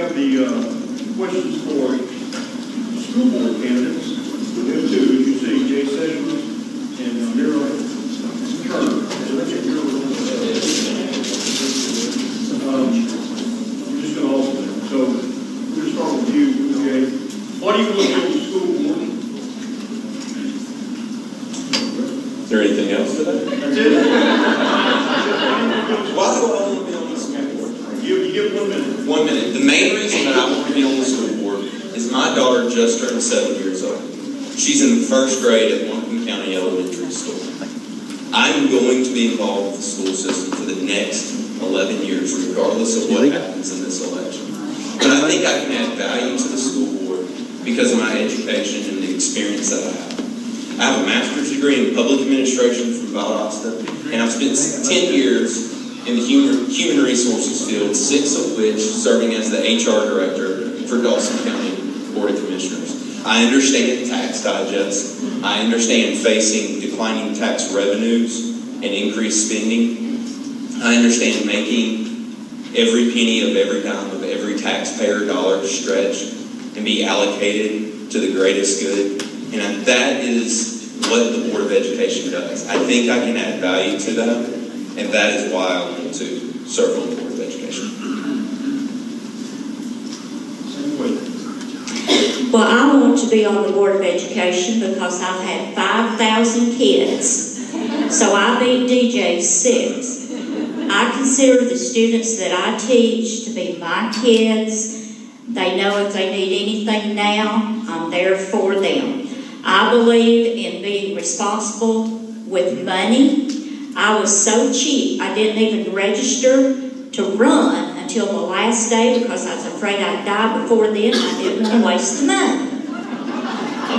have the questions for school board candidates. We have two, as you see, Jay Sessions and Mera. We're just going to alternate. So we're going to start with you, Jay. Why do you want to go to school board? Is there anything else to that? That's it. Why do I want to be on the school board? You get 1 minute. 1 minute. The main reason that I want to be on the school board is my daughter just turned 7 years old. She's in the 1st grade at Lumpkin County Elementary School. I'm going to be involved with the school system for the next 11 years, regardless of what happens in this election. But I think I can add value to the school board because of my education and the experience that I have. I have a master's degree in public administration from Valdosta, and I've spent 10 years in the human resources field, 6 of which serving as the HR director for Dawson County Board of Commissioners. I understand tax digest. I understand facing declining tax revenues and increased spending. I understand making every penny of every dime of every taxpayer dollar stretch and be allocated to the greatest good. And that is what the Board of Education does. I think I can add value to them, and that is why I want to serve on the Board of Education. Well, I want to be on the Board of Education because I've had 5,000 kids. So I beat DJ's 6. I consider the students that I teach to be my kids. They know if they need anything now, I'm there for them. I believe in being responsible with money. I was so cheap, I didn't even register to run until the last day because I was afraid I'd die before then. I didn't want to waste the money.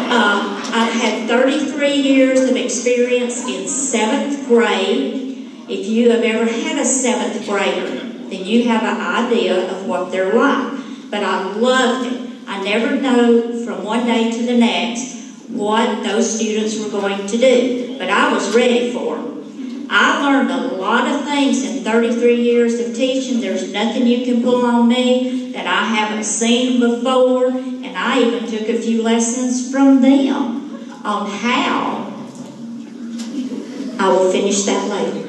I've had 33 years of experience in 7th grade. If you have ever had a 7th grader, then you have an idea of what they're like. But I loved it. I never know from one day to the next what those students were going to do, but I was ready for them. I learned a lot of things in 33 years of teaching. There's nothing you can pull on me that I haven't seen before, and I even took a few lessons from them on how. I will finish that later.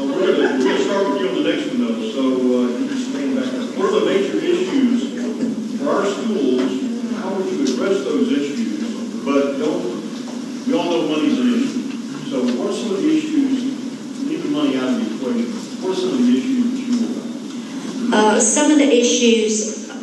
We're going to start with you on the next one, though, so you can stand back up. What are the major issues for our schools? How would you address those issues? But we all know money's an issue. So what are some of the issues, leaving money out of the equation, what are some of the issues that you know about? Some of the issues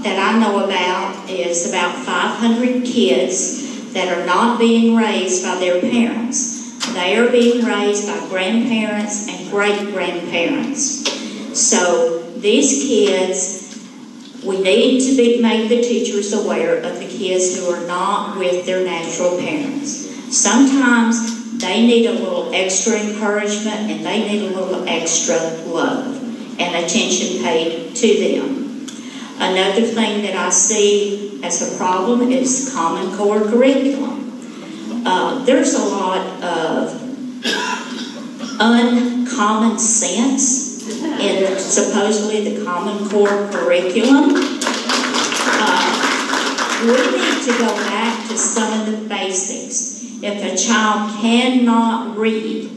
that I know about is about 500 kids that are not being raised by their parents. They are being raised by grandparents and great-grandparents. So these kids, we need to make the teachers aware of the kids who are not with their natural parents. Sometimes they need a little extra encouragement and they need a little extra love and attention paid to them. Another thing that I see as a problem is Common Core curriculum. There's a lot of uncommon sense in supposedly the Common Core curriculum. We need to go back to some of the basics. If a child cannot read,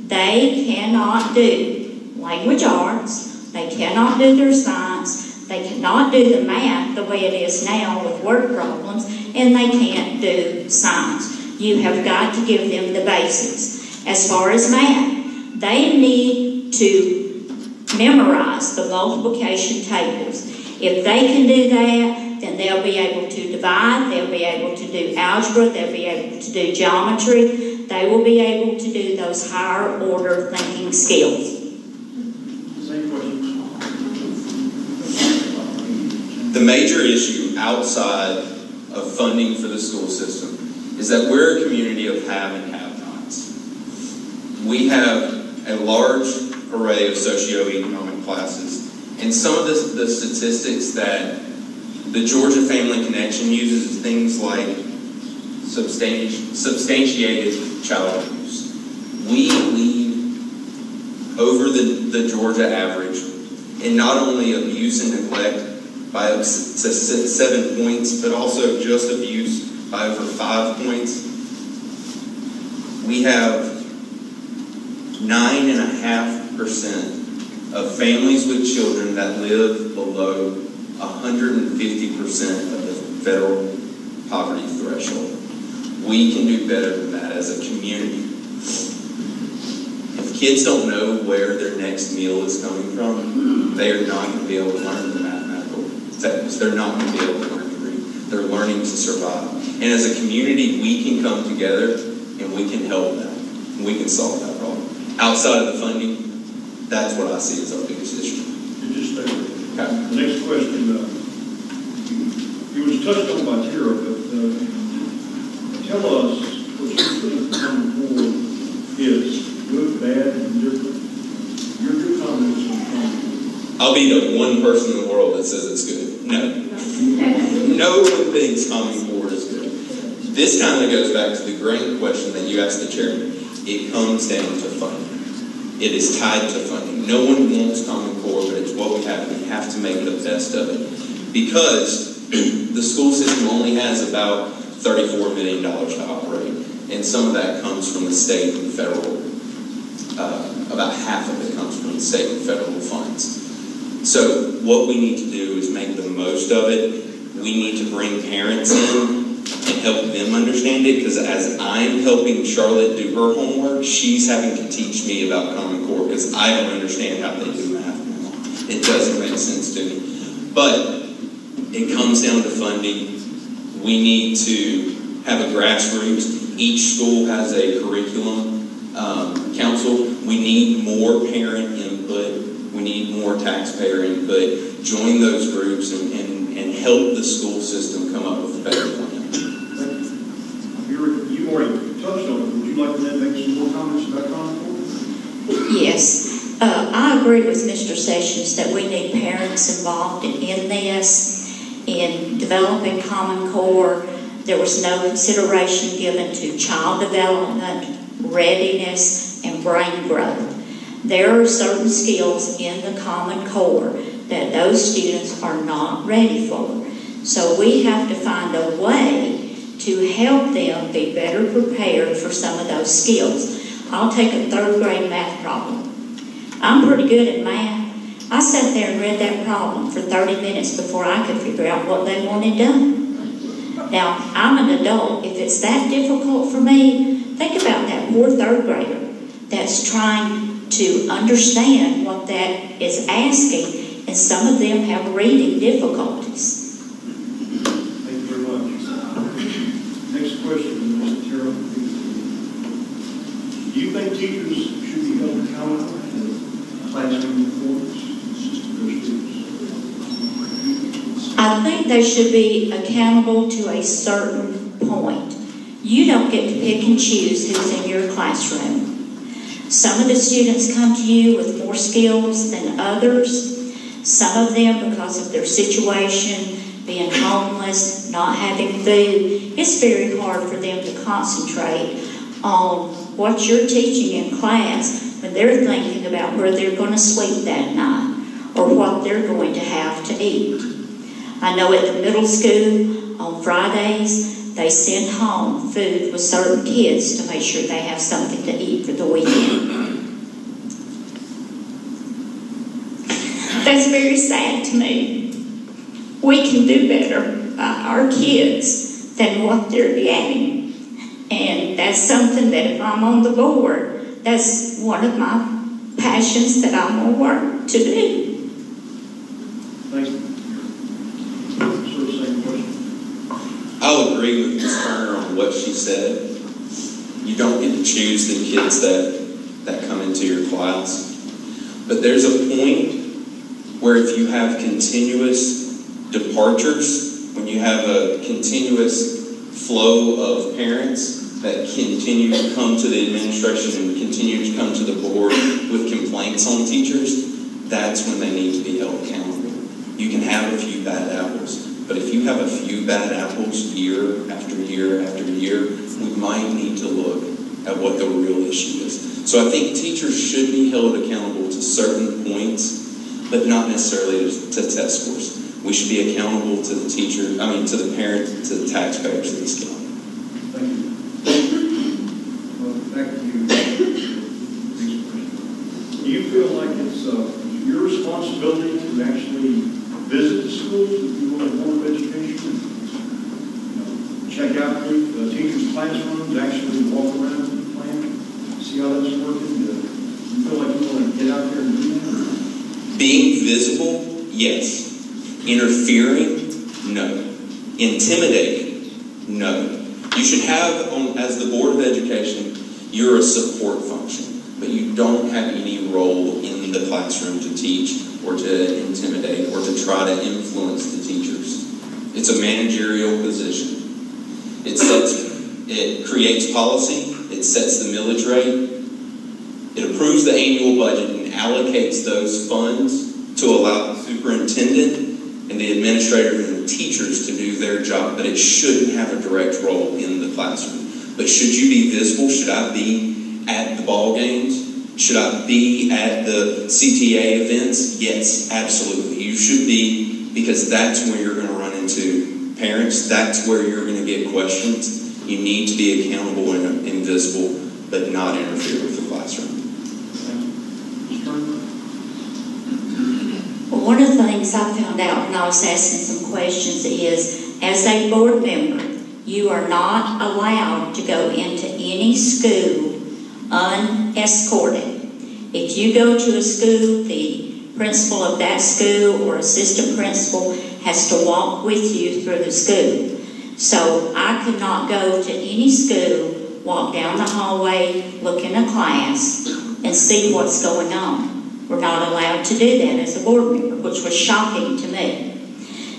they cannot do language arts, they cannot do their science, they cannot do the math the way it is now with word problems, and they can't do science. You have got to give them the basics. As far as math, they need to memorize the multiplication tables. If they can do that, then they'll be able to divide, they'll be able to do algebra, they'll be able to do geometry, they will be able to do those higher order thinking skills. Same question. The major issue outside of funding for the school system is that we're a community of have and have-nots. We have a large array of socioeconomic classes, and some of the statistics that the Georgia Family Connection uses is things like substantiated child abuse. We lead over the Georgia average and not only abuse and neglect by up to 7 points, but also just abuse by over 5 points. We have 9.5% of families with children that live below 150% of the federal poverty threshold. We can do better than that as a community. If kids don't know where their next meal is coming from, they are not going to be able to learn the mathematical techniques. They're not going to be able to learn to read. They're learning to survive. And as a community, we can come together and we can help them. We can solve that problem. Outside of the funding, that's what I see as our biggest issue. Just stay with it. Okay. The next question, it was touched on by Tara, but tell us what you think Common Core is. Good, bad, and different. Your good comments on Common Core. I'll be the one person in the world that says it's good. No. No one thinks Common Core is good. This kind of goes back to the great question that you asked the chairman. It comes down to funding. It is tied to funding. No one wants Common Core, but it's what we have. We have to make the best of it. Because the school system only has about $34 million to operate. And some of that comes from the state and federal. About half of it comes from the state and federal funds. So what we need to do is make the most of it. We need to bring parents in and help them understand it, because as I'm helping Charlotte do her homework, she's having to teach me about Common Core because I don't understand how they do math now. It doesn't make sense to me. But it comes down to funding. We need to have a grassroots. Each school has a curriculum council. We need more parent input. We need more taxpayer input. Join those groups and help the school system come up with a better plan. You already touched on it. Would you like to then make some more comments about Common Core? Yes. I agree with Mr. Sessions that we need parents involved in this, in developing Common Core. There was no consideration given to child development, readiness, and brain growth. There are certain skills in the Common Core that those students are not ready for. So we have to find a way to help them be better prepared for some of those skills. I'll take a 3rd grade math problem. I'm pretty good at math. I sat there and read that problem for 30 minutes before I could figure out what they wanted done. Now, I'm an adult. If it's that difficult for me, think about that poor 3rd grader that's trying to understand what that is asking, and some of them have reading difficulties. Thank you very much. Next question, Mr. Terrell. Do you think teachers should be held accountable for classroom performance? I think they should be accountable to a certain point. You don't get to pick and choose who's in your classroom. Some of the students come to you with more skills than others. Some of them, because of their situation, being homeless, not having food, it's very hard for them to concentrate on what you're teaching in class when they're thinking about where they're going to sleep that night or what they're going to have to eat. I know at the middle school on Fridays, they send home food with certain kids to make sure they have something to eat for the weekend. That's very sad to me. We can do better by our kids than what they're getting. And that's something that if I'm on the board, that's one of my passions that I'm going to work to do. Thank you. Sort of same question. I'll agree with Ms. Turner on what she said. You don't get to choose the kids that come into your class. But there's a point where if you have continuous departures, when you have a continuous flow of parents that continue to come to the administration and continue to come to the board with complaints on teachers, that's when they need to be held accountable. You can have a few bad apples, but if you have a few bad apples year after year after year, we might need to look at what the real issue is. So I think teachers should be held accountable to certain points, but not necessarily to test scores. We should be accountable to the teacher, to the parent, to the taxpayers of this county. Thank you. Well, back to you. Do you feel like it's your responsibility to actually visit the schools if you want a Board of Education? Check out the teachers' classrooms, actually walk around the plant, see how that's working? Do you feel like you want to get out there and do that? Being visible, yes. Interfering, no. Intimidating, no. You should have, as the Board of Education, you're a support function, but you don't have any role in the classroom to teach or to intimidate or to try to influence the teachers. It's a managerial position. It creates policy, it sets the millage rate, it approves the annual budget and allocates those funds to allow the superintendent and the administrators and the teachers to do their job, but it shouldn't have a direct role in the classroom. But should you be visible? Should I be at the ball games? Should I be at the CTA events? Yes, absolutely. You should be, because that's where you're going to run into parents. That's where you're going to get questions. You need to be accountable and invisible, but not interfere with the classroom. Well, one of the things I found out when I was asking some questions is, as a board member, you are not allowed to go into any school unescorted. If you go to a school, the principal of that school or assistant principal has to walk with you through the school. So I could not go to any school, walk down the hallway, look in a class, and see what's going on. We're not allowed to do that as a board member, which was shocking to me.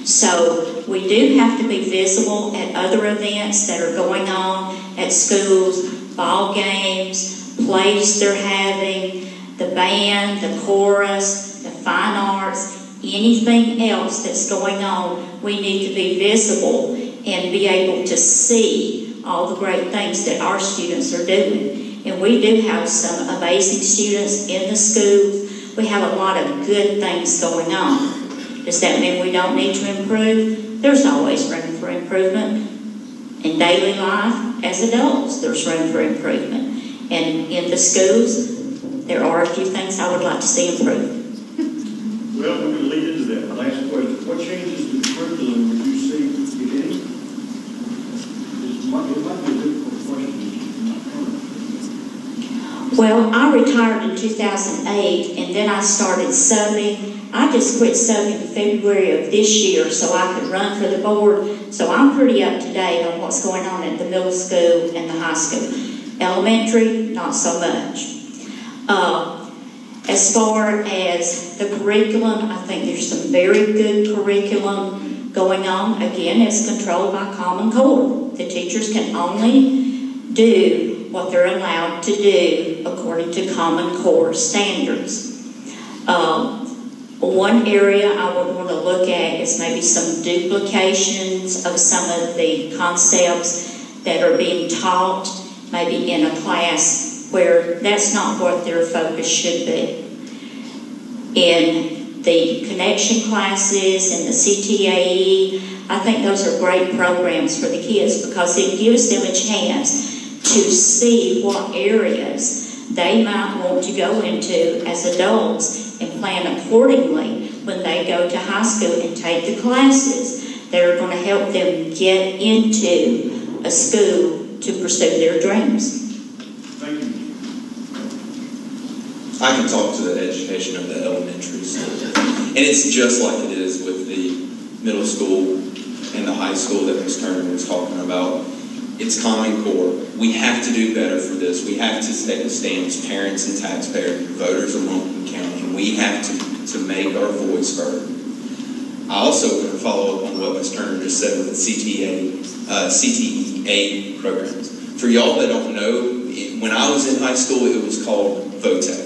So we do have to be visible at other events that are going on at schools, ball games, plays they're having, the band, the chorus, the fine arts, anything else that's going on. We need to be visible and be able to see all the great things that our students are doing. And we do have some amazing students in the schools. We have a lot of good things going on. Does that mean we don't need to improve? There's always room for improvement. In daily life, as adults, there's room for improvement. And in the schools, there are a few things I would like to see improved. Well, we're going to lead into that. Last question. What changes to the curriculum would you see, if any? It might be a difficult question. Well, I retired in 2008, and then I started subbing. I just quit subbing in February of this year so I could run for the board. So I'm pretty up to date on what's going on at the middle school and the high school. Elementary, not so much. As far as the curriculum, I think there's some very good curriculum going on. Again, it's controlled by Common Core. The teachers can only do what they're allowed to do according to Common Core standards. One area I would want to look at is maybe some duplications of some of the concepts that are being taught, maybe in a class where that's not what their focus should be. In the connection classes and the CTAE, I think those are great programs for the kids because it gives them a chance to see what areas they might want to go into as adults and plan accordingly when they go to high school and take the classes that are going to help them get into a school to pursue their dreams. Thank you. I can talk to the education of the elementary school. And it's just like it is with the middle school and the high school that Ms. Turner was talking about. It's Common Core. We have to do better for this. We have to take a stand as parents and taxpayers and voters of Lumpkin County, and we have to make our voice heard. I also want to follow up on what Ms. Turner just said with the CTEA programs. For y'all that don't know, when I was in high school, it was called VOTEC.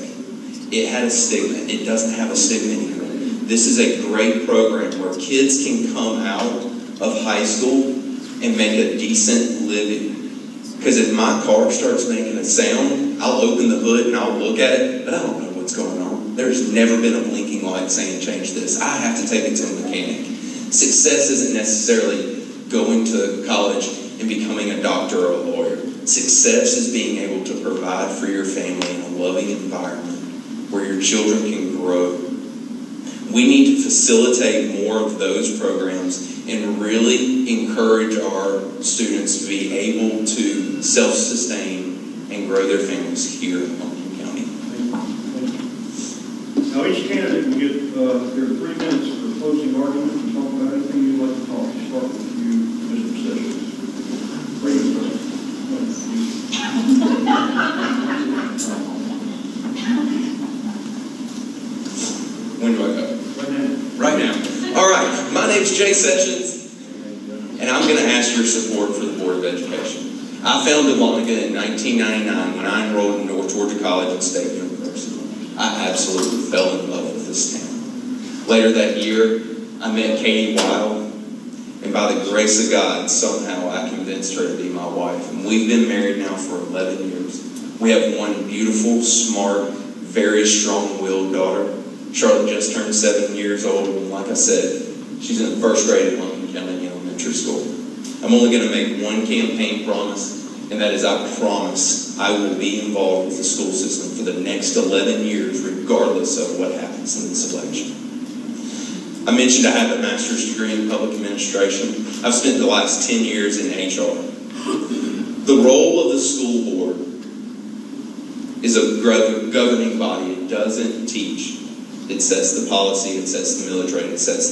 It had a stigma. It doesn't have a stigma anymore. This is a great program where kids can come out of high school and make a decent living. Because if my car starts making a sound, I'll open the hood and I'll look at it, but I don't know what's going on. There's never been a blinking light saying change this. I have to take it to a mechanic. Success isn't necessarily going to college and becoming a doctor or a lawyer. Success is being able to provide for your family in a loving environment where your children can grow. We need to facilitate more of those programs and really encourage our students to be able to self-sustain and grow their families here in Lumpkin County. Now each candidate will get their 3 minutes for closing argument and talk about anything you'd like to talk. Start with you, Mr. Sessions. Bring it up. When do I go? Right now. All right. My name's Jay Sessions, and I'm going to ask your support for the Board of Education. I founded Lumpkin in 1999 when I enrolled in North Georgia College and State University. I absolutely fell in love with this town. Later that year, I met Katie Wild, and by the grace of God, somehow I convinced her to be my wife. And we've been married now for 11 years. We have one beautiful, smart, very strong-willed daughter. Charlotte just turned 7 years old, and like I said, she's in the 1st grade at Lumpkin County Elementary School. I'm only going to make one campaign promise, and that is I promise I will be involved with the school system for the next 11 years, regardless of what happens in this election. I mentioned I have a master's degree in public administration. I've spent the last 10 years in HR. The role of the school board is a governing body. It doesn't teach. It sets the policy, it sets the millage rate, it sets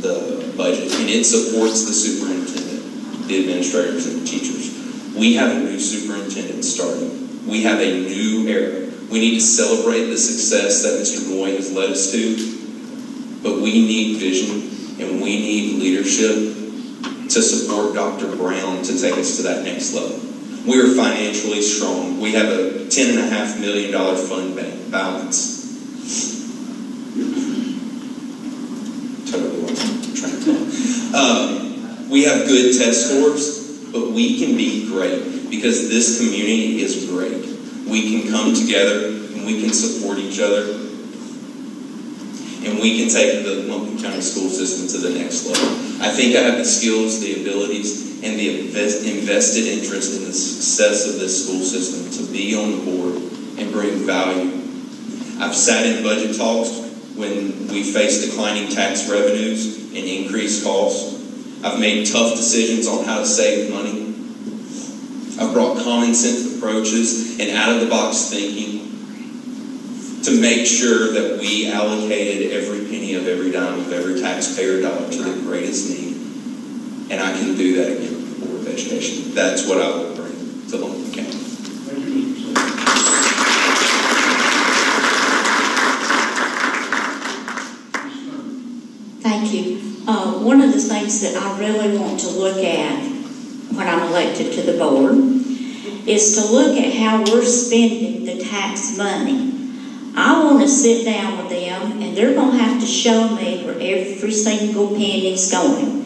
the budget, and it supports the superintendent, the administrators, and the teachers. We have a new superintendent starting. We have a new era. We need to celebrate the success that Mr. Moy has led us to, but we need vision and we need leadership to support Dr. Brown to take us to that next level. We are financially strong. We have a $10.5 million fund balance. Totally wasn't trying to talk. We have good test scores, but we can be great because this community is great. We can come together and we can support each other, and we can take the Lumpkin County school system to the next level. I think I have the skills, the abilities, and the invested interest in the success of this school system to be on the board and bring value. I've sat in budget talks when we face declining tax revenues and increased costs. I've made tough decisions on how to save money. I've brought common sense approaches and out-of-the-box thinking to make sure that we allocated every penny of every dime of every taxpayer dollar to the greatest need. And I can do that again with the Board of Education. That's what I will bring to Lumpkin County. Thank you, Mr. Sessions. Thank you. One of the things that I really want to look at when I'm elected to the board is to look at how we're spending the tax money. I want to sit down with them, and they're going to have to show me where every single penny's going.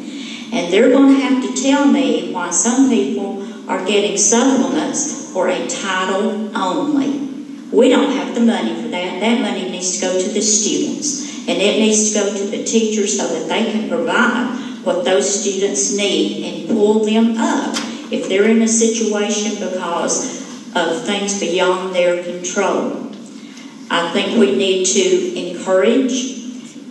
And they're going to have to tell me why some people are getting supplements for a title only. We don't have the money for that. That money needs to go to the students. And it needs to go to the teachers so that they can provide what those students need and pull them up if they're in a situation because of things beyond their control. I think we need to encourage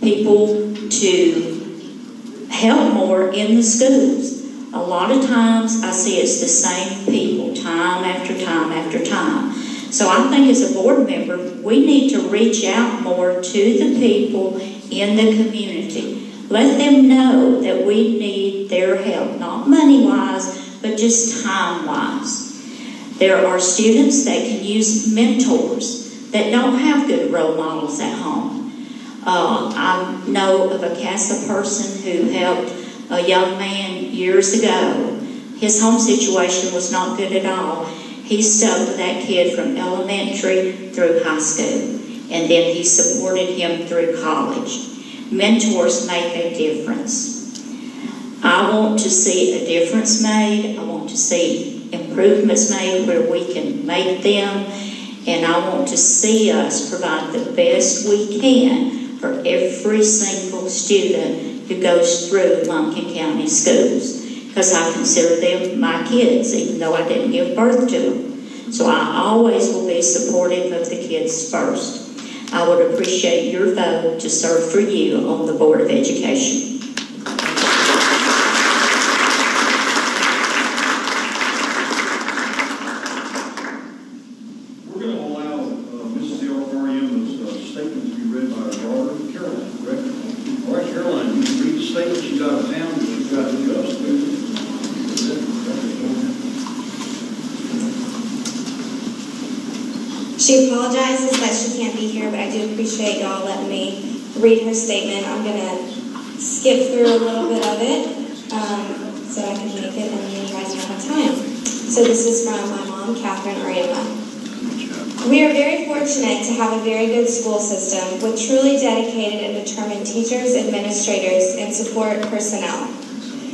people to help more in the schools. A lot of times I see it's the same people time after time after time. So I think as a board member, we need to reach out more to the people in the community. Let them know that we need their help, not money-wise, but just time-wise. There are students that can use mentors that don't have good role models at home. I know of a CASA person who helped a young man years ago. His home situation was not good at all. He stuck with that kid from elementary through high school, and then he supported him through college. Mentors make a difference. I want to see a difference made. I want to see improvements made where we can make them. And I want to see us provide the best we can for every single student who goes through Lumpkin County schools, because I consider them my kids, even though I didn't give birth to them. So I always will be supportive of the kids first. I would appreciate your vote to serve for you on the Board of Education. We're going to allow Mrs. Ariana's statement to be read by her daughter, Caroline, correct? All right, Caroline, you can read the statement. She's out of town, but she's got to us. She apologizes that she can't be here, but I do appreciate y'all letting me read her statement. I'm going to skip through a little bit of it so I can make it, and then you guys don't have time. So this is from my mom, Catherine Ariana. We are very fortunate to have a very good school system with truly dedicated and determined teachers, administrators, and support personnel.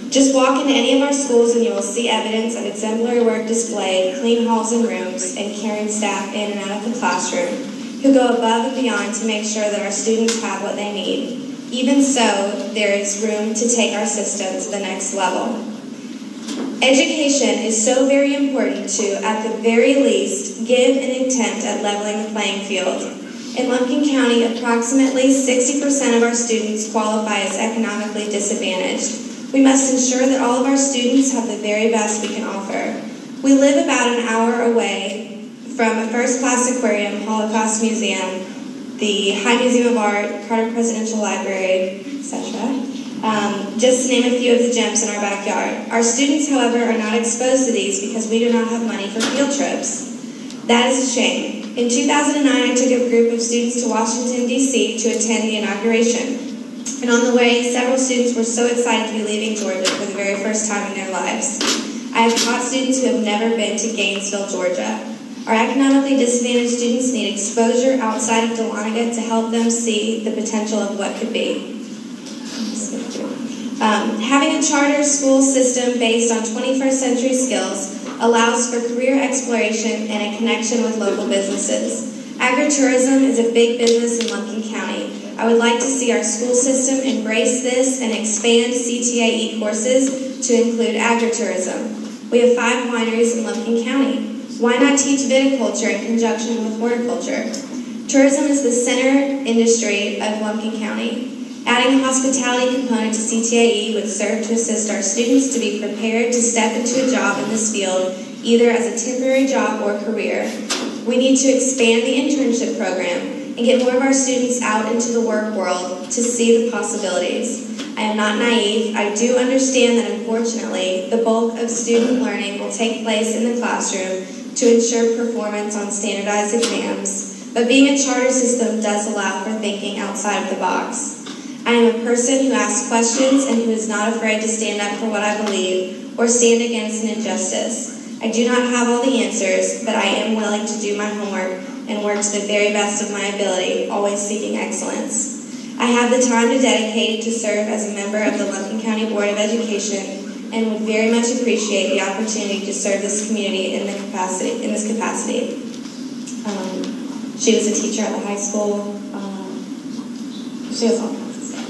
Just walk into any of our schools and you will see evidence of exemplary work displayed, clean halls and rooms, and caring staff in and out of the classroom who go above and beyond to make sure that our students have what they need. Even so, there is room to take our system to the next level. Education is so very important to, at the very least, give an attempt at leveling the playing field. In Lumpkin County, approximately 60% of our students qualify as economically disadvantaged. We must ensure that all of our students have the very best we can offer. We live about an hour away from a first-class aquarium, Holocaust Museum, the High Museum of Art, Carter Presidential Library, etc. Just to name a few of the gems in our backyard. Our students, however, are not exposed to these because we do not have money for field trips. That is a shame. In 2009, I took a group of students to Washington, D.C. to attend the inauguration. And on the way, several students were so excited to be leaving Georgia for the very first time in their lives. I have taught students who have never been to Gainesville, Georgia. Our economically disadvantaged students need exposure outside of Dahlonega to help them see the potential of what could be. Having a charter school system based on 21st century skills allows for career exploration and a connection with local businesses. Agritourism is a big business in Lumpkin County. I would like to see our school system embrace this and expand CTAE courses to include agritourism. We have 5 wineries in Lumpkin County. Why not teach viticulture in conjunction with horticulture? Tourism is the center industry of Lumpkin County. Adding a hospitality component to CTAE would serve to assist our students to be prepared to step into a job in this field, either as a temporary job or career. We need to expand the internship program and get more of our students out into the work world to see the possibilities. I am not naive. I do understand that unfortunately, the bulk of student learning will take place in the classroom to ensure performance on standardized exams, but being a charter system does allow for thinking outside of the box. I am a person who asks questions and who is not afraid to stand up for what I believe or stand against an injustice. I do not have all the answers, but I am willing to do my homework and work to the very best of my ability, always seeking excellence. I have the time to dedicate to serve as a member of the Lumpkin County Board of Education and would very much appreciate the opportunity to serve this community in this capacity. She was a teacher at the high school. She was all kinds of stuff.